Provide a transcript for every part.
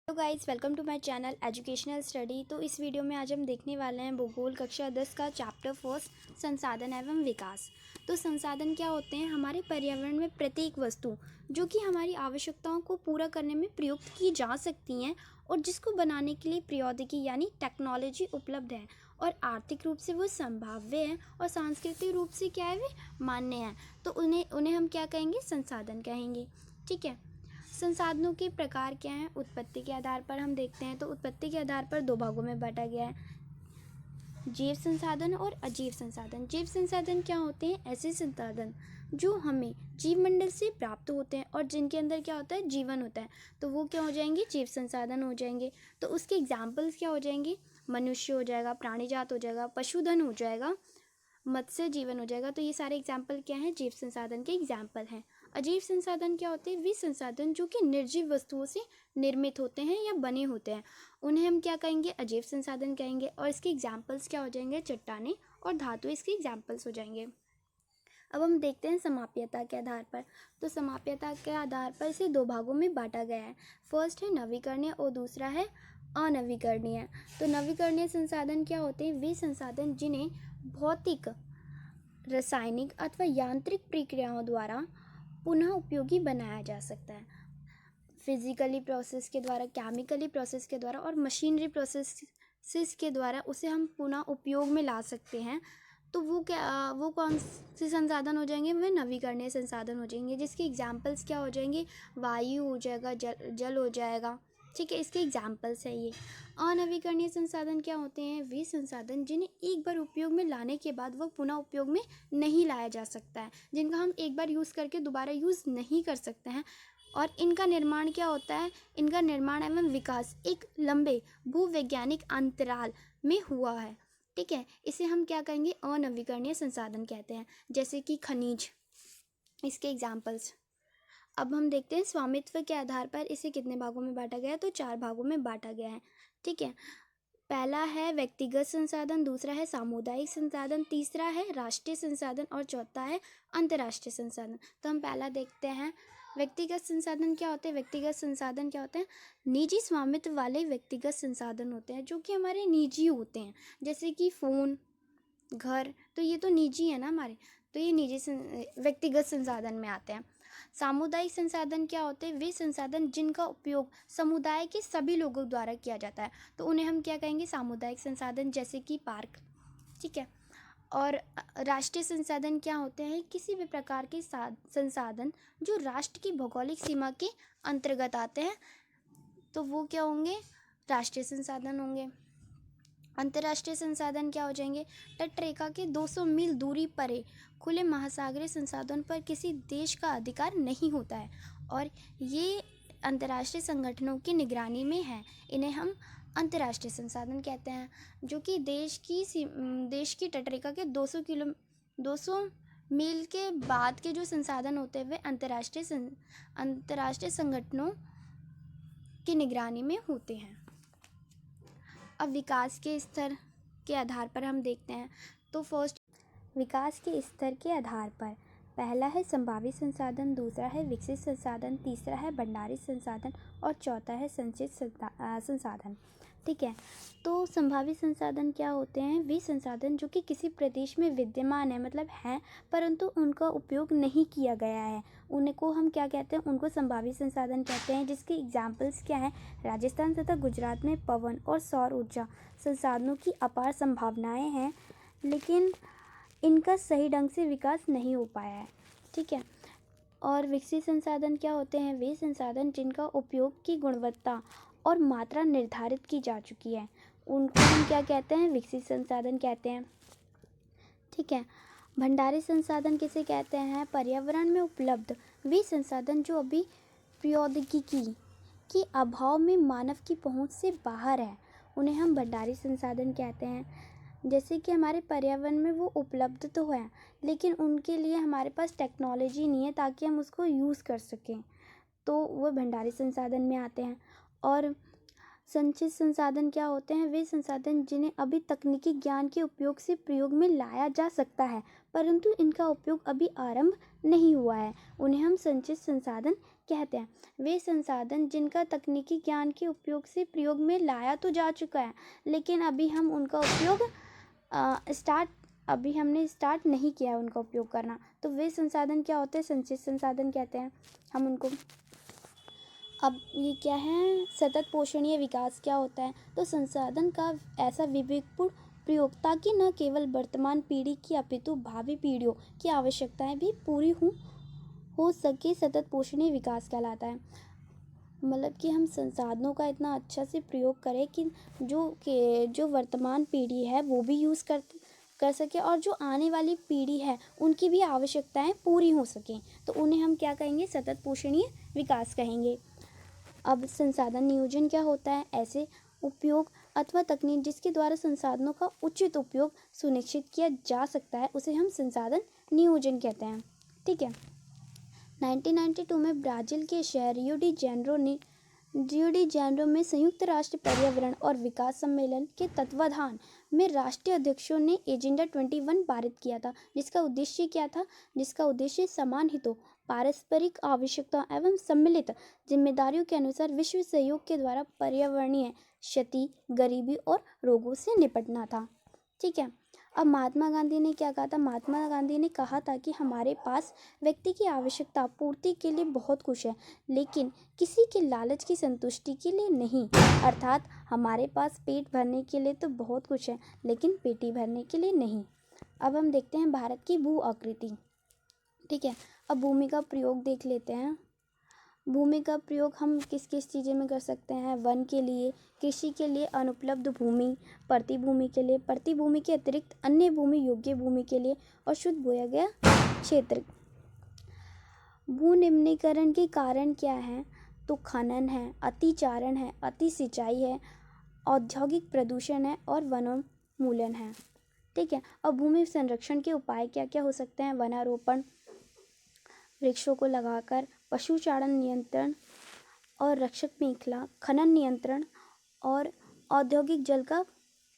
Hello guys, welcome to my channel educational study. तो इस video में आज हम देखने वाले हैं भूगोल कक्षा 10 का चैप्टर फर्स्ट, संसाधन एवं विकास। तो संसाधन क्या होते हैं? हमारे पर्यावरण में प्रत्येक वस्तु जो कि हमारी आवश्यकताओं को पूरा करने में प्रयुक्त की जा सकती हैं और जिसको बनाने के लिए प्रौद्योगिकी यानी टेक्नोलॉजी उपलब्ध है और आर्थिक रूप से वो संभाव्य है और सांस्कृतिक रूप से क्या है, वे मान्य है। तो उन्हें हम क्या कहेंगे? संसाधन कहेंगे। ठीक है। संसाधनों के प्रकार क्या हैं? उत्पत्ति के आधार पर हम देखते हैं तो उत्पत्ति के आधार पर दो भागों में बांटा गया है, जैव संसाधन और अजीव संसाधन। जैव संसाधन क्या होते हैं? ऐसे संसाधन जो हमें जीवमंडल से प्राप्त होते हैं और जिनके अंदर क्या होता है? जीवन होता है, तो वो क्या हो जाएंगे? जैव संसाधन हो जाएंगे। तो उसके एग्जाम्पल्स क्या हो जाएंगे? मनुष्य हो जाएगा, प्राणीजात हो जाएगा, पशुधन हो जाएगा, मत्स्य जीवन हो जाएगा। तो ये सारे एग्जाम्पल क्या हैं? जैव संसाधन के एग्जाम्पल हैं। अजीव संसाधन क्या होते हैं? वे संसाधन जो कि निर्जीव वस्तुओं से निर्मित होते हैं या बने होते हैं, उन्हें हम क्या कहेंगे? अजीव संसाधन कहेंगे। और इसके एग्जाम्पल्स क्या हो जाएंगे? चट्टानें और धातु इसके एग्जाम्पल्स हो जाएंगे। अब हम देखते हैं समाप्यता के आधार पर। तो समाप्यता के आधार पर इसे दो भागों में बांटा गया है। फर्स्ट है नवीकरणीय और दूसरा है अनवीकरणीय। तो नवीकरणीय संसाधन क्या होते हैं? वे संसाधन जिन्हें भौतिक, रासायनिक अथवा यांत्रिक प्रक्रियाओं द्वारा पुनः उपयोगी बनाया जा सकता है। फिजिकली प्रोसेस के द्वारा, केमिकली प्रोसेस के द्वारा और मशीनरी प्रोसेस के द्वारा उसे हम पुनः उपयोग में ला सकते हैं। तो वो कौन से संसाधन हो जाएंगे? वे नवीकरणीय संसाधन हो जाएंगे, जिसके एग्जाम्पल्स क्या हो जाएंगे? वायु हो जाएगा, जल हो जाएगा। ठीक है, इसके एग्जाम्पल्स है ये। अनवीकरणीय संसाधन क्या होते हैं? वे संसाधन जिन्हें एक बार उपयोग में लाने के बाद वह पुनः उपयोग में नहीं लाया जा सकता है, जिनका हम एक बार यूज़ करके दोबारा यूज़ नहीं कर सकते हैं। और इनका निर्माण क्या होता है? इनका निर्माण एवं विकास एक लंबे भूवैज्ञानिक अंतराल में हुआ है। ठीक है, इसे हम क्या कहेंगे? अनवीकरणीय संसाधन कहते हैं, जैसे कि खनिज। इसके एग्जाम्पल्स अब हम देखते हैं। स्वामित्व के आधार पर इसे कितने भागों में बांटा गया है? तो 4 भागों में बांटा गया है। ठीक है, पहला है व्यक्तिगत संसाधन, दूसरा है सामुदायिक संसाधन, तीसरा है राष्ट्रीय संसाधन और चौथा है अंतर्राष्ट्रीय संसाधन। तो हम पहला देखते हैं, व्यक्तिगत संसाधन क्या होते हैं? व्यक्तिगत संसाधन क्या होते हैं? निजी स्वामित्व वाले व्यक्तिगत संसाधन होते हैं जो कि हमारे निजी होते हैं, जैसे कि फ़ोन, घर। तो ये तो निजी है ना हमारे, तो ये व्यक्तिगत संसाधन में आते हैं। सामुदायिक संसाधन क्या होते हैं? वे संसाधन जिनका उपयोग समुदाय के सभी लोगों द्वारा किया जाता है, तो उन्हें हम क्या कहेंगे? सामुदायिक संसाधन, जैसे कि पार्क। ठीक है। और राष्ट्रीय संसाधन क्या होते हैं? किसी भी प्रकार के संसाधन जो राष्ट्र की भौगोलिक सीमा के अंतर्गत आते हैं, तो वो क्या होंगे? राष्ट्रीय संसाधन होंगे। अंतर्राष्ट्रीय संसाधन क्या हो जाएंगे? तटरेखा के 200 मील दूरी परे खुले महासागरीय संसाधन पर किसी देश का अधिकार नहीं होता है और ये अंतर्राष्ट्रीय संगठनों की निगरानी में है। इन्हें हम अंतर्राष्ट्रीय संसाधन कहते हैं, जो कि देश की तटरेखा के 200 मील के बाद के जो संसाधन होते हैं वे अंतर्राष्ट्रीय संगठनों की निगरानी में होते हैं। अब विकास के स्तर के आधार पर हम देखते हैं। तो फर्स्ट, विकास के स्तर के आधार पर पहला है संभावित संसाधन, दूसरा है विकसित संसाधन, तीसरा है भंडारित संसाधन और चौथा है संचित संसाधन। ठीक है, तो संभावित संसाधन क्या होते हैं? वे संसाधन जो कि किसी प्रदेश में विद्यमान है, मतलब हैं, परंतु उनका उपयोग नहीं किया गया है, उनको हम क्या कहते हैं? उनको संभावित संसाधन कहते हैं, जिसके एग्जाम्पल्स क्या हैं? राजस्थान तथा गुजरात में पवन और सौर ऊर्जा संसाधनों की अपार संभावनाएं हैं, लेकिन इनका सही ढंग से विकास नहीं हो पाया है। ठीक है। और विकसित संसाधन क्या होते हैं? वे संसाधन जिनका उपयोग की गुणवत्ता और मात्रा निर्धारित की जा चुकी है, उनको हम क्या कहते हैं? विकसित संसाधन कहते हैं। ठीक है। भंडारित संसाधन किसे कहते हैं? पर्यावरण में उपलब्ध वे संसाधन जो अभी प्रौद्योगिकी के अभाव में मानव की पहुंच से बाहर है, उन्हें हम भंडारित संसाधन कहते हैं। जैसे कि हमारे पर्यावरण में वो उपलब्ध तो है, लेकिन उनके लिए हमारे पास टेक्नोलॉजी नहीं है ताकि हम उसको यूज़ कर सकें, तो वो भंडारित संसाधन में आते हैं। और संचित संसाधन क्या होते हैं? वे संसाधन जिन्हें अभी तकनीकी ज्ञान के उपयोग से प्रयोग में लाया जा सकता है, परंतु इनका उपयोग अभी आरंभ नहीं हुआ है, उन्हें हम संचित संसाधन कहते हैं? वे संसाधन जिनका तकनीकी ज्ञान के उपयोग से प्रयोग में लाया तो जा चुका है, लेकिन अभी हम उनका उपयोग अभी हमने स्टार्ट नहीं किया है उनका उपयोग करना। तो वे संसाधन क्या होते हैं? संचित संसाधन कहते हैं हम उनको। अब ये क्या है? सतत पोषणीय विकास क्या होता है? तो संसाधन का ऐसा विवेकपूर्ण प्रयोगता कि न केवल वर्तमान पीढ़ी की अपितु भावी पीढ़ियों की आवश्यकताएं भी पूरी हो सके, सतत पोषणीय विकास कहलाता है। मतलब कि हम संसाधनों का इतना अच्छा से प्रयोग करें कि जो वर्तमान पीढ़ी है वो भी यूज़ कर सके, और जो आने वाली पीढ़ी है उनकी भी आवश्यकताएं पूरी हो सकें, तो उन्हें हम क्या कहेंगे? सतत पोषणीय विकास कहेंगे। अब संसाधन नियोजन क्या होता है? ऐसे उपयोग अथवा तकनीक जिसके द्वारा संसाधनों का उचित उपयोग सुनिश्चित किया जा सकता है, उसे हम संसाधन नियोजन कहते हैं। ठीक है। 1992 में ब्राज़ील के शहर रियो डी जेनेरो में संयुक्त राष्ट्र पर्यावरण और विकास सम्मेलन के तत्वाधान में राष्ट्रीय अध्यक्षों ने एजेंडा 21 पारित किया था, जिसका उद्देश्य क्या था? जिसका उद्देश्य समान हितों, पारस्परिक आवश्यकता एवं सम्मिलित जिम्मेदारियों के अनुसार विश्व सहयोग के द्वारा पर्यावरणीय क्षति, गरीबी और रोगों से निपटना था। ठीक है। अब महात्मा गांधी ने क्या कहा था? महात्मा गांधी ने कहा था कि हमारे पास व्यक्ति की आवश्यकता पूर्ति के लिए बहुत कुछ है, लेकिन किसी के लालच की संतुष्टि के लिए नहीं। अर्थात हमारे पास पेट भरने के लिए तो बहुत कुछ है, लेकिन पेटी भरने के लिए नहीं। अब हम देखते हैं भारत की भू आकृति। ठीक है। अब भूमि का प्रयोग देख लेते हैं। भूमि का प्रयोग हम किस किस चीज़ों में कर सकते हैं? वन के लिए, कृषि के लिए अनुपलब्ध भूमि, प्रतिभूमि के लिए, प्रतिभूमि के अतिरिक्त अन्य भूमि योग्य भूमि के लिए, और शुद्ध बोया गया क्षेत्र। भू निम्नीकरण के कारण क्या है? तो खनन है, अतिचारण है, अति सिंचाई है, औद्योगिक प्रदूषण है और वनोन्मूलन है। ठीक है। अब भूमि संरक्षण के उपाय क्या क्या हो सकते हैं? वनारोपण, वृक्षों को लगाकर, पशुचारण नियंत्रण और रक्षक मेखला, खनन नियंत्रण और औद्योगिक जल का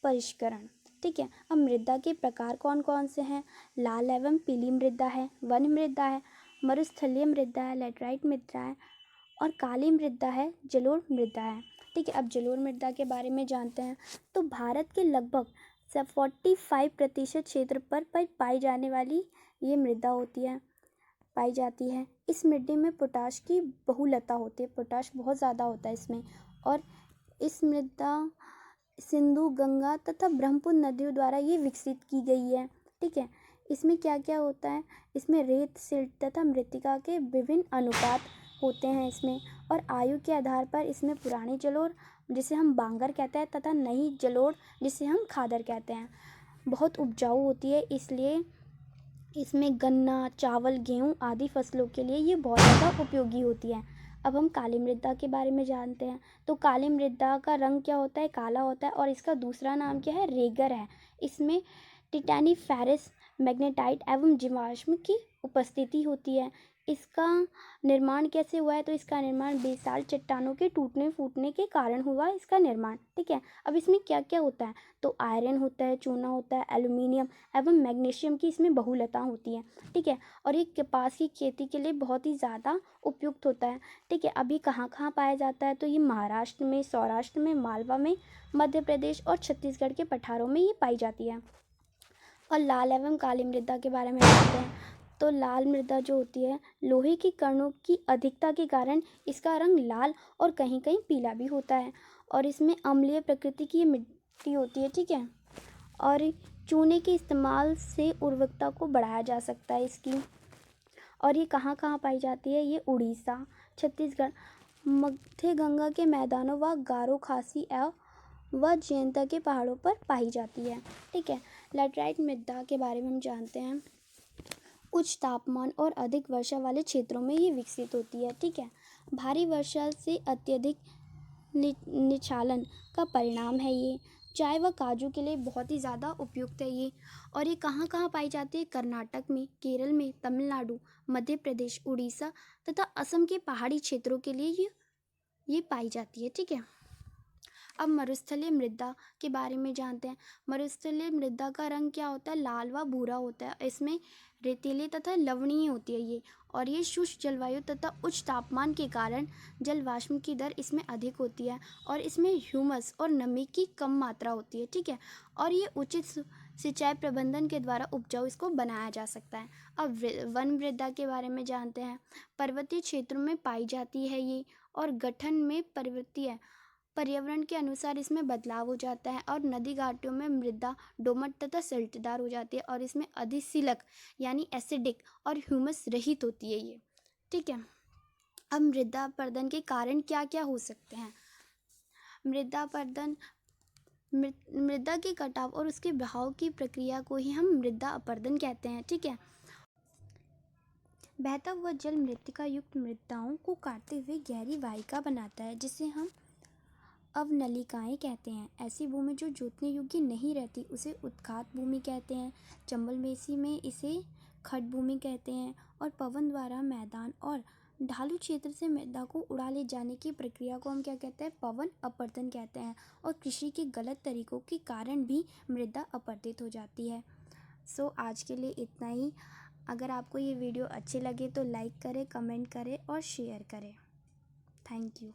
परिष्करण। ठीक है। अब मृदा के प्रकार कौन कौन से हैं? लाल एवं पीली मृदा है, वन मृदा है, मरुस्थलीय मृदा है, लैटराइट मृदा है, और काली मृदा है, जलोढ़ मृदा है। ठीक है। अब जलोढ़ मृदा के बारे में जानते हैं। तो भारत के लगभग 45% क्षेत्र पर पाई जाने वाली ये मृदा पाई जाती है। इस मिट्टी में पोटाश की बहुलता होती है, पोटाश बहुत ज़्यादा होता है इसमें, और इस मृदा सिंधु, गंगा तथा ब्रह्मपुत्र नदियों द्वारा ये विकसित की गई है। ठीक है। इसमें क्या क्या होता है? इसमें रेत, सिल्ट तथा मृत्तिका के विभिन्न अनुपात होते हैं इसमें, और आयु के आधार पर इसमें पुरानी जलोढ़ जिसे हम बांगर कहते हैं तथा नई जलोढ़ जिसे हम खादर कहते हैं बहुत उपजाऊ होती है, इसलिए इसमें गन्ना, चावल, गेहूँ आदि फसलों के लिए ये बहुत ज़्यादा उपयोगी होती है। अब हम काली मृदा के बारे में जानते हैं। तो काली मृदा का रंग क्या होता है? काला होता है, और इसका दूसरा नाम क्या है? रेगर है। इसमें टिटैनिफेरस, मैग्नेटाइट एवं जीवाश्म की उपस्थिति होती है। इसका निर्माण कैसे हुआ है? तो इसका निर्माण बेसाल्ट चट्टानों के टूटने फूटने के कारण हुआ इसका निर्माण। ठीक है। अब इसमें क्या क्या होता है? तो आयरन होता है, चूना होता है, एल्यूमिनियम एवं मैग्नीशियम की इसमें बहुलता होती है। ठीक है। और ये कपास की खेती के लिए बहुत ही ज़्यादा उपयुक्त होता है। ठीक है। अभी कहाँ कहाँ पाया जाता है? तो ये महाराष्ट्र में, सौराष्ट्र में, मालवा में, मध्य प्रदेश और छत्तीसगढ़ के पठारों में ये पाई जाती है। और लाल एवं काली मृदा के बारे में जानते हैं। तो लाल मृदा जो होती है, लोहे की कणों की अधिकता के कारण इसका रंग लाल और कहीं कहीं पीला भी होता है, और इसमें अम्लीय प्रकृति की मिट्टी होती है। ठीक है। और चूने के इस्तेमाल से उर्वरकता को बढ़ाया जा सकता है इसकी। और ये कहाँ कहाँ पाई जाती है? ये उड़ीसा, छत्तीसगढ़, मध्य गंगा के मैदानों व गारो खासी व जयंता के पहाड़ों पर पाई जाती है। ठीक है। लैटराइट मृदा के बारे में हम जानते हैं। उच्च तापमान और अधिक वर्षा वाले क्षेत्रों में ये विकसित होती है। ठीक है। भारी वर्षा से अत्यधिक निचालन का परिणाम है ये। चाय व काजू के लिए बहुत ही ज़्यादा उपयुक्त है ये। और ये कहाँ कहाँ पाई जाती है? कर्नाटक में, केरल में, तमिलनाडु, मध्य प्रदेश, उड़ीसा तथा असम के पहाड़ी क्षेत्रों के लिए ये पाई जाती है। ठीक है। अब मरुस्थलीय मृदा के बारे में जानते हैं। मरुस्थलीय मृदा का रंग क्या होता है? लाल व भूरा होता है। इसमें रेतीली तथा लवणीय होती है ये, और ये शुष्क जलवायु तथा उच्च तापमान के कारण जल वाष्प की दर इसमें अधिक होती है, और इसमें ह्यूमस और नमी की कम मात्रा होती है। ठीक है, और ये उचित सिंचाई प्रबंधन के द्वारा उपजाऊ इसको बनाया जा सकता है। अब वन मृदा के बारे में जानते हैं। पर्वतीय क्षेत्रों में पाई जाती है ये, और गठन में पर्वतीय पर्यावरण के अनुसार इसमें बदलाव हो जाता है, और नदी घाटियों में मृदा दोमट तथा सल्टदार हो जाती है, और इसमें अधिशिलक यानी एसिडिक और ह्यूमस रहित होती है ये। ठीक है, अब मृदा अपरदन के कारण क्या क्या हो सकते हैं? मृदा अपरदन मृदा के कटाव और उसके बहाव की प्रक्रिया को ही हम मृदा अपरदन कहते हैं। ठीक है, बहता हुआ जल मृत्तिका युक्त मृदाओं को काटते हुए गहरी वाहिका बनाता है, जिसे हम अवनलिकाएं कहते हैं। ऐसी भूमि जो जोतने योग्य नहीं रहती उसे उत्खात भूमि कहते हैं। चंबल मेसी में इसे खट भूमि कहते हैं। और पवन द्वारा मैदान और ढालू क्षेत्र से मृदा को उड़ा ले जाने की प्रक्रिया को हम क्या कहते हैं? पवन अपरदन कहते हैं। और कृषि के गलत तरीकों के कारण भी मृदा अपरदित हो जाती है। सो आज के लिए इतना ही। अगर आपको ये वीडियो अच्छे लगे तो लाइक करें, कमेंट करें और शेयर करें। Thank you.